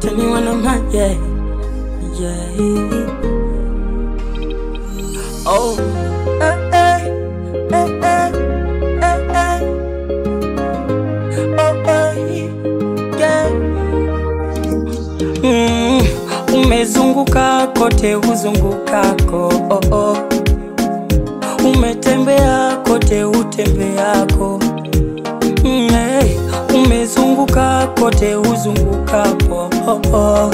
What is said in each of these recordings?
tell me when I'm hot, yeah, yeah. Oh, eh, eh, eh, eh, eh, eh. Oh, yeah. Umezunguka kote uzungukako, oh, oh. Umetembea kote utembeako, hey. Umezunguka kote uzungukapo, oh, oh.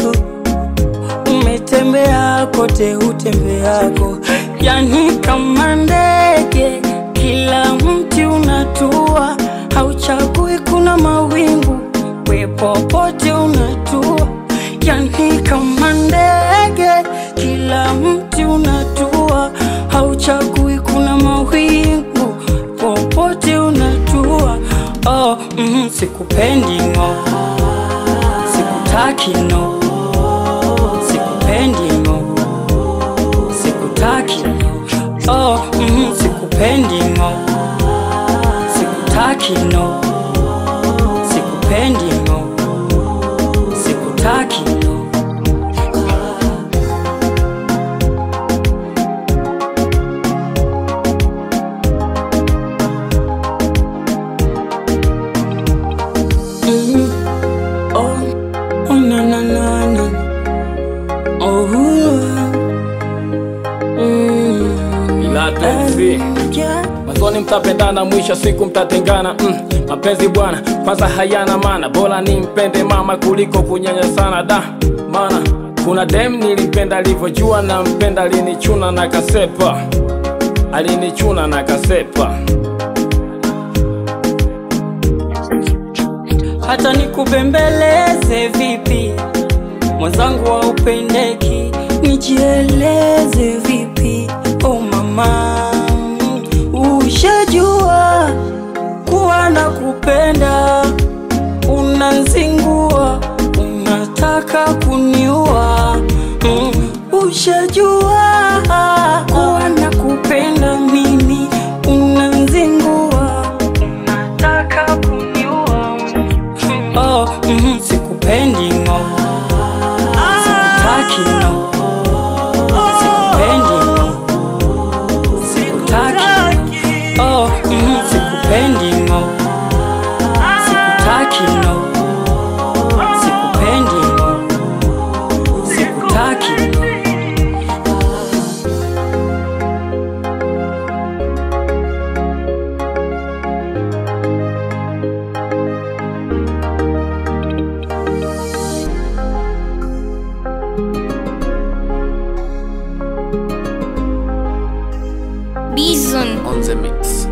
Umetembea kote utembeako, yani kama ndege kila mti unatua, hauchagui kuna mawingu, we popote unatua. Yani kama ndege kila mti unatua, hauchagui kuna mawingu, popote unatua. Oh, sikupendi ngo, sikutaki no, sikupendi ngo, sikutaki no. Oh, sikupendi ngo, sikutaki no, sikupendi ngo, sikutaki no. Oh, na na na na. Oh, ila tufi mwanzoni mtapendana, mwisho siku mtatengana. Mapenzi bwana kwanza hayana maana, bora nimpende mama kuliko kunyanyasana da. Maana kuna dem nilipenda alivyojua na mpenda, alinichuna na kasepa, alinichuna na kasepa. Hata nikubembeleze vipi mwenzangu wa upendeki, nijieleze vipi oh mama. Ushajua kuwa nakupenda, unanzingua, unataka kuniua. Ushajua kuwa nakupenda mimi, unanzingua, unataka kuniua. Oh, sikupendi ngo, sikutaki no, sikupendi ngo, sikutaki no. Oh, sikupendi ngo, sikutaki no, sikupendi ngo, sikutaki no. Bison On the mix.